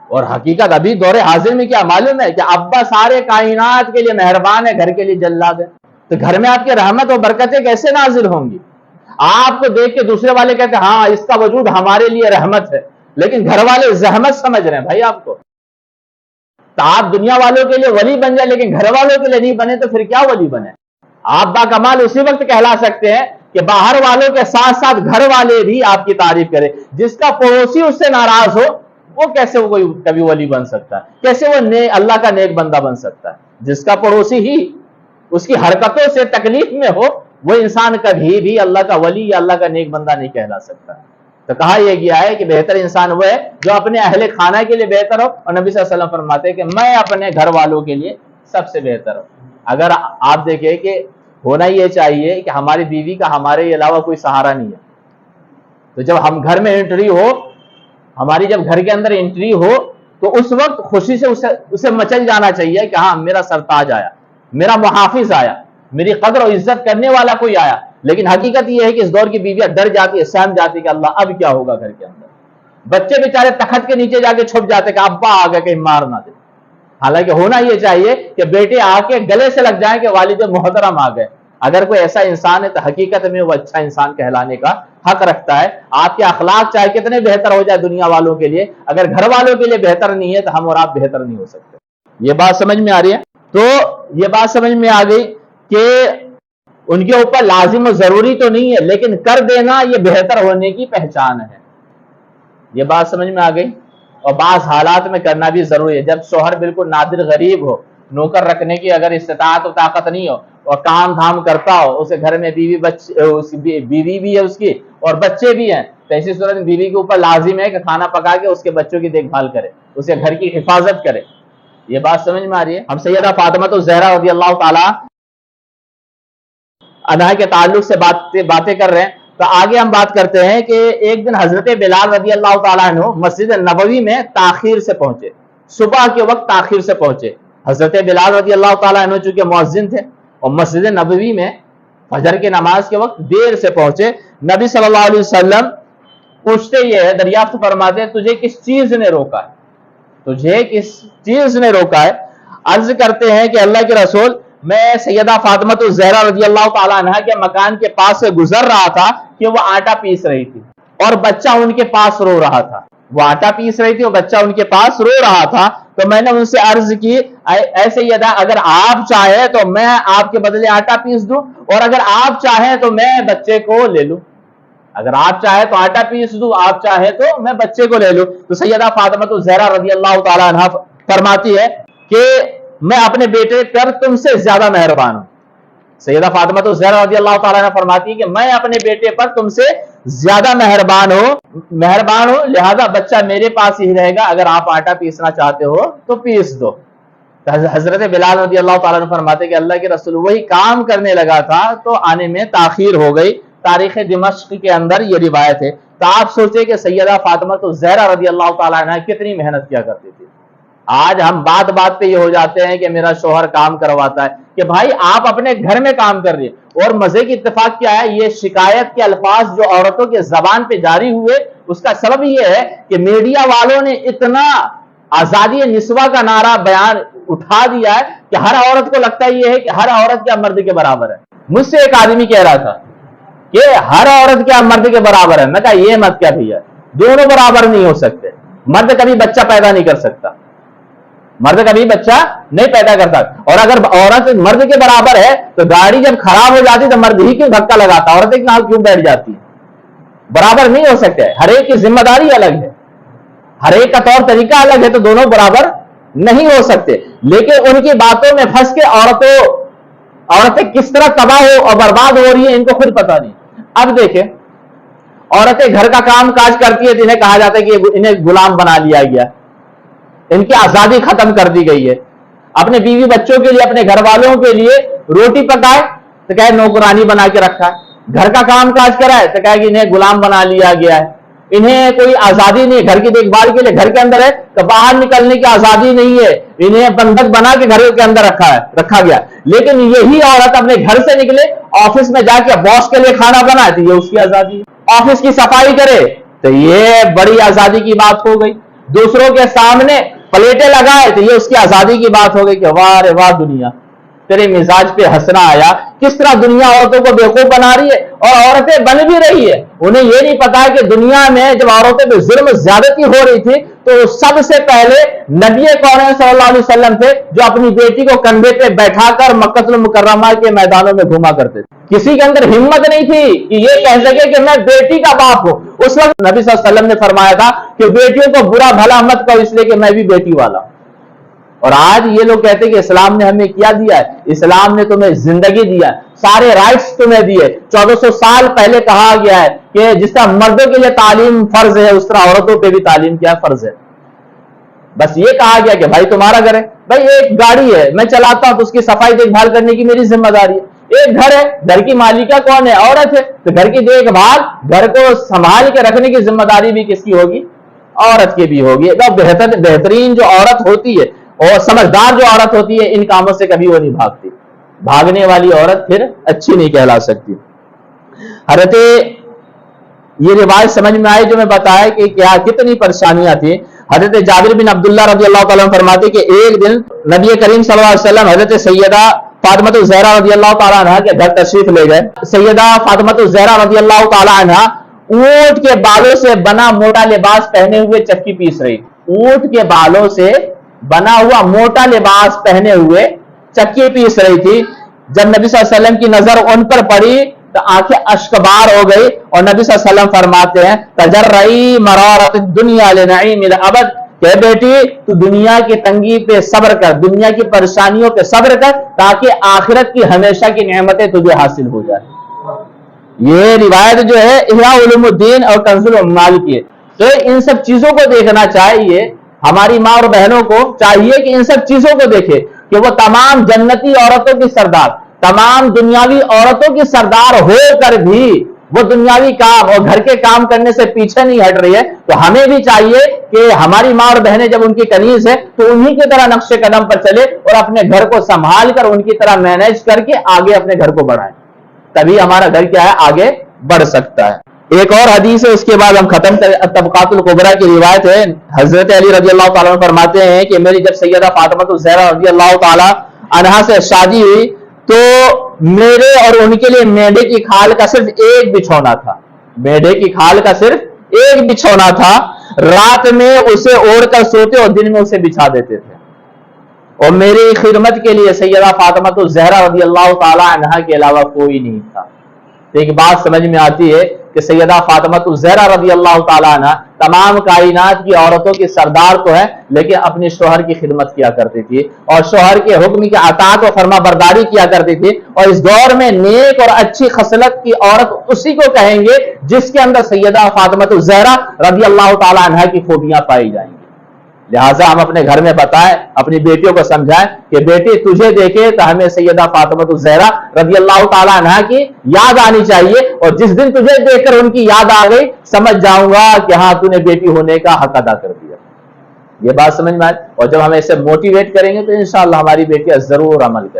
اور حقیقت ابھی دور حاضر میں کیا معلوم ہے کہ ابا سارے کائنات کے لیے مہربان ہے، گھر کے لیے جلاد ہے، تو گھر میں آپ کی رحمت اور برکتیں کیسے نازل ہوں گی؟ آپ کو دیکھ کے دوسرے والے کہتے ہیں ہاں اس کا وجود ہمارے لیے رحمت ہے، لیکن گھر والے زحمت سمجھ رہے ہیں بھائی آپ کو۔ تو آپ دنیا والوں کے لیے ولی بن جائے لیکن گھر والوں کے لیے نہیں بنے تو پھر کیا ولی بنے؟ آپ با کمال اسی وقت کہلا سکتے ہیں کہ باہر والوں کے ساتھ ساتھ گھر والے بھی آپ کی تعریف کرے۔ جس کا پڑوسی اس سے ناراض ہو وہ کیسے کوئی کبھی ولی بن سکتا ہے؟ کیسے وہ اللہ کا نیک بندہ بن سکتا ہے؟ جس کا پڑوسی ہی اس کی حرکتوں سے تکلیف میں ہو وہ انسان کبھی بھی اللہ کا ولی یا اللہ کا نیک بندہ نہیں کہلا سکتا۔ تو کہا یہ گیا ہے کہ بہتر انسان وہ ہے جو اپنے اہل خانہ کے لیے بہتر ہو، اور نبی صلی اللہ علیہ وسلم فرماتے ہیں کہ میں اپنے گھر والوں کے لیے سب سے بہتر ہوں۔ اگر آپ دیکھیں کہ ہونا یہ چاہیے کہ ہماری بیوی کا ہمارے علاوہ کوئی سہارا نہیں ہے، تو جب ہم گھر میں انٹری ہو، ہماری جب گھر کے اندر انٹری ہو تو اس وقت خوشی سے اسے مچل جانا چاہیے کہ ہاں میرا سرتاج آیا، میرا محافظ آیا، میری قدر و عزت کرنے والا کوئی آیا۔ لیکن حقیقت یہ ہے کہ اس دور کی بیویاں ڈر جاتی ہے، سہم جاتی ہے کہ اللہ اب کیا ہوگا گھر کے اندر۔ بچے بیچارے تخت کے نیچے جا کے چھپ جاتے کہ ابا آ گئے کہیں مار نہ دے۔ حالانکہ ہونا یہ چاہیے کہ بیٹے آ کے گلے سے لگ جائیں کہ والد محترم آ گئے۔ اگر کوئی ایسا انسان ہے تو حقیقت میں وہ اچھا انسان کہلانے کا حق رکھتا ہے۔ آپ کے اخلاق چاہے کتنے بہتر ہو جائے دنیا والوں کے لیے، اگر گھر والوں کے لیے بہتر نہیں ہے تو ہم اور آپ بہتر نہیں ہو سکتے۔ یہ بات سمجھ میں آ رہی ہے؟ تو یہ بات سمجھ میں آ گئی کہ ان کے اوپر لازم و ضروری تو نہیں ہے لیکن کر دینا یہ بہتر ہونے کی پہچان ہے۔ یہ بات سمجھ میں آ گئی؟ اور بعض حالات میں کرنا بھی ضروری ہے۔ جب شوہر بالکل نادر غریب ہو، نوکر رکھنے کی اگر استطاعت و طاقت نہیں ہو اور کام دھام کرتا ہو، اسے گھر میں بیوی بھی ہے اس کی اور بچے بھی ہیں، تو ایسی صورت میں بیوی کے اوپر لازم ہے کہ کھانا پکا کے اس کے بچوں کی دیکھ بھال کرے، اسے گھر کی حفاظت کرے۔ یہ بات سمجھ میں آ رہی ہے؟ ہم سیدہ فاطمہ الزہرا رضی اللہ تعالی عنہا کے تعلق سے باتیں کر رہے ہیں، تو آگے ہم بات کرتے ہیں کہ ایک دن حضرت بلال رضی اللہ تعالیٰ عنہ مسجد نبوی میں تاخیر سے پہنچے، صبح کے وقت تاخیر سے پہنچے۔ حضرت بلال رضی اللہ تعالیٰ عنہ چونکہ مؤذن تھے اور مسجد نبوی میں فجر کی نماز کے وقت دیر سے پہنچے۔ نبی صلی اللہ علیہ وسلم پوچھتے یہ ہے، دریافت فرماتے ہیں تجھے کس چیز نے روکا ہے؟ تجھے کس چیز نے روکا ہے؟ عرض کرتے ہیں کہ اللہ کے رسول میں سیدہ فاطمہ الزہرا رضی اللہ تعالیٰ عنہ کے مکان کے پاس سے گزر رہا تھا کہ وہ آٹا پیس رہی تھی اور بچہ ان کے پاس رو رہا تھا۔ وہ آٹا پیس رہی تھی اور بچہ ان کے پاس رو رہا تھا، تو میں نے ان سے عرض کی اے سیدہ اگر آپ چاہیں تو میں آپ کے بدلے آٹا پیس دوں، اور اگر آپ چاہیں تو میں بچے کو لے لوں۔ اگر آپ چاہیں تو آٹا پیس دوں، آپ چاہیں تو میں بچے کو لے لوں۔ تو سیدہ فاطمہ الزہرا رضی اللہ تعالیٰ عنہ فرماتی ہے کہ میں اپنے بیٹے پر تم سے زیادہ مہربان ہوں۔ سیدہ فاطمہ الزہرا رضی اللہ تعالیٰ عنہ فرماتی ہے کہ میں اپنے بیٹے پر تم سے زیادہ مہربان ہوں، لہذا بچہ میرے پاس ہی رہے گا، اگر آپ آٹا پیسنا چاہتے ہو تو پیس دو۔ حضرت بلال رضی اللہ تعالیٰ عنہ فرماتے کہ اللہ کے رسول وہی کام کرنے لگا تھا تو آنے میں تاخیر ہو گئی۔ تاریخ دمشق کے اندر یہ روایت ہے۔ تو آپ سوچیں کہ سیدہ فاطمہ الزہرا رضی اللہ تعالیٰ عنہ کتنی محنت کیا کرتی تھی۔ آج ہم بات پہ یہ ہو جاتے ہیں کہ میرا شوہر کام کرواتا ہے، کہ بھائی آپ اپنے گھر میں کام کر رہی ہیں۔ اور مزے کی اتفاق کیا ہے، یہ شکایت کے الفاظ جو عورتوں کے زبان پہ جاری ہوئے اس کا سبب یہ ہے کہ میڈیا والوں نے اتنا آزادی نسواں کا نعرہ بیان اٹھا دیا ہے کہ ہر عورت کو لگتا یہ ہے کہ ہر عورت کیا مرد کے برابر ہے۔ مجھ سے ایک آدمی کہہ رہا تھا کہ ہر عورت کیا مرد کے برابر ہے۔ میں کہا یہ مت کیا بھیا، دونوں برابر نہیں ہو سکتے۔ مرد کبھی بچہ پیدا نہیں کر سکتا، مرد کبھی بچہ نہیں پیدا کرتا، اور اگر عورت مرد کے برابر ہے تو گاڑی جب خراب ہو جاتی تو مرد ہی کیوں دھکا لگاتا، عورتیں کیوں بیٹھ جاتی ہے؟ برابر نہیں ہو سکتے۔ ہر ایک کی ذمہ داری الگ ہے، ہر ایک کا طور طریقہ الگ ہے، تو دونوں برابر نہیں ہو سکتے۔ لیکن ان کی باتوں میں پھنس کے عورتیں کس طرح تباہ اور برباد ہو رہی ہیں ان کو خود پتہ نہیں۔ اب دیکھیں عورتیں گھر کا کام کاج کرتی ہے تو انہیں کہا جاتا ہے کہ انہیں غلام بنا لیا گیا، ان کی آزادی ختم کر دی گئی ہے۔ اپنے بیوی بچوں کے لیے، اپنے گھر والوں کے لیے روٹی پکائے تو کہے نوکرانی بنا کے رکھا ہے، گھر کا کام کاج کرائے تو کہے کہ انہیں غلام بنا لیا گیا ہے، انہیں کوئی آزادی نہیں، گھر کی دیکھ بھال کے لیے گھر کے اندر ہے تو باہر نکلنے کی آزادی نہیں ہے، انہیں بندک بنا کے گھر کے اندر رکھا گیا۔ لیکن یہی عورت اپنے گھر سے نکلے، آفس میں جا کے باس کے لیے کھانا بنائے تو یہ اس کی آزادی ہے، آفس کی صفائی کرے تو یہ بڑی آزادی کی بات ہو گئی۔ دوسروں کے سامنے پلیٹیں لگائے تو یہ اس کی آزادی کی بات ہو گئی کہ واہ رے واہ دنیا، تیرے مزاج پہ ہنسنا آیا. کس طرح دنیا عورتوں کو بیوقوف بنا رہی ہے، اور عورتیں بن بھی رہی ہے. انہیں یہ نہیں پتا کہ دنیا میں جب عورتوں پہ ظلم زیادتی ہو رہی تھی تو سب سے پہلے نبی کون صلی اللہ علیہ وسلم تھے جو اپنی بیٹی کو کندھے پہ بیٹھا کر مکہ المکرمہ کے میدانوں میں گھوما کرتے تھے. کسی کے اندر ہمت نہیں تھی کہ یہ کہہ سکے کہ میں بیٹی کا باپ ہوں. اس وقت نبی صلی اللہ علیہ وسلم نے فرمایا تھا کہ بیٹیوں کو برا بھلا مت کہو اس لیے کہ میں بھی بیٹی والا. اور آج یہ لوگ کہتے ہیں کہ اسلام نے ہمیں کیا دیا ہے، اسلام نے تمہیں زندگی دیا ہے، سارے رائٹس تمہیں دیے. 1400 سال پہلے کہا گیا ہے کہ جس طرح مردوں کے لیے تعلیم فرض ہے اس طرح عورتوں پہ بھی تعلیم کیا فرض ہے. بس یہ کہا گیا کہ بھائی تمہارا گھر ہے، بھائی ایک گاڑی ہے میں چلاتا ہوں تو اس کی صفائی دیکھ بھال کرنے کی میری ذمہ داری ہے. ایک گھر ہے، گھر کی مالکہ کون ہے؟ عورت ہے. تو گھر کی دیکھ بھال، گھر کو سنبھال کے رکھنے کی ذمہ داری بھی کس کی ہوگی؟ عورت کی بھی ہوگی. بہترین جو عورت ہوتی ہے اور سمجھدار جو عورت ہوتی ہے ان کاموں سے کبھی وہ نہیں بھاگتی. بھاگنے والی عورت پھر اچھی نہیں کہلا سکتی. حضرت یہ روایت سمجھ میں آئی جو میں بتایا کہ کیا کتنی پریشانیاں تھیں. حضرت جابر بن عبداللہ رضی اللہ تعالیٰ عنہ فرماتے کہ ایک دن نبی کریم صلی اللہ علیہ وسلم حضرت سیدہ فاطمہ الزہرا رضی اللہ تعالیٰ عنہ کے گھر تشریف لے گئے. سیدہ فاطمہ الزہرا رضی اللہ تعالیٰ عنہ اونٹ کے بالوں سے بنا موٹا لباس پہنے ہوئے چکی پیس رہی. اونٹ کے بالوں سے بنا ہوا موٹا لباس پہنے ہوئے چکی پیس رہی تھی. جب نبی صلی اللہ علیہ وسلم کی نظر ان پر پڑی تو آنکھیں اشکبار ہو گئی اور نبی صلی اللہ علیہ وسلم فرماتے ہیں تجرئی مرارت الدنیا لنعیم الابد کہ بیٹی تو دنیا کی تنگی پہ صبر کر، دنیا کی پریشانیوں پہ صبر کر تاکہ آخرت کی ہمیشہ کی نعمتیں تجھے حاصل ہو جائیں. یہ روایت جو ہے احیاء علوم الدین اور کنز العمال کی ہے. تو ان سب چیزوں کو دیکھنا چاہیے. ہماری ماں اور بہنوں کو چاہیے کہ ان سب چیزوں کو دیکھے کہ وہ تمام جنتی عورتوں کی سردار، تمام دنیاوی عورتوں کی سردار ہو کر بھی وہ دنیاوی کام اور گھر کے کام کرنے سے پیچھے نہیں ہٹ رہی ہے. تو ہمیں بھی چاہیے کہ ہماری ماں اور بہنیں جب ان کی کنیز ہے تو انہی کی طرح نقش قدم پر چلے اور اپنے گھر کو سنبھال کر ان کی طرح مینیج کر کے آگے اپنے گھر کو بڑھائیں. تبھی ہمارا گھر کیا ہے آگے بڑھ سکتا ہے. ایک اور حدیث ہے اس کے بعد ہم ختم کریں. طبقات الکبریٰ کی روایت ہے. حضرت علی رضی اللہ تعالیٰ عنہ فرماتے ہیں کہ میری جب سیدہ فاطمہ الزہرا رضی اللہ تعالیٰ عنہا سے شادی ہوئی تو میرے اور ان کے لیے میڈے کی کھال کا صرف ایک بچھونا تھا. میڈے کی کھال کا صرف ایک بچھونا تھا. رات میں اسے اوڑھ کر سوتے اور دن میں اسے بچھا دیتے تھے. اور میری خدمت کے لیے سیدہ فاطمہ الزہرا رضی اللہ تعالیٰ عنہا کے علاوہ کوئی نہیں تھا. ایک بات سمجھ میں آتی ہے کہ سیدہ فاطمہ الزہرا رضی اللہ تعالیٰ عنہ تمام کائنات کی عورتوں کی سردار تو ہے لیکن اپنے شوہر کی خدمت کیا کرتی تھی اور شوہر کے حکم کی اطاعت و فرما برداری کیا کرتی تھی. اور اس دور میں نیک اور اچھی خصلت کی عورت اسی کو کہیں گے جس کے اندر سیدہ فاطمہ الزہرا رضی اللہ تعالیٰ عنہ کی خوبیاں پائی جائیں گی. لہٰذا ہم اپنے گھر میں بتائیں، اپنی بیٹیوں کو سمجھائیں کہ بیٹی تجھے دیکھے تو ہمیں سیدہ فاطمہ الزہرا رضی اللہ تعالیٰ عنہ کی یاد آنی چاہیے. اور جس دن تجھے دیکھ کر ان کی یاد آ گئی سمجھ جاؤں گا کہ ہاں تو نے بیٹی ہونے کا حق ادا کر دیا. یہ بات سمجھ میں آئے. اور جب ہم ایسے موٹیویٹ کریں گے تو انشاءاللہ ہماری بیٹیاں ضرور عمل کریں.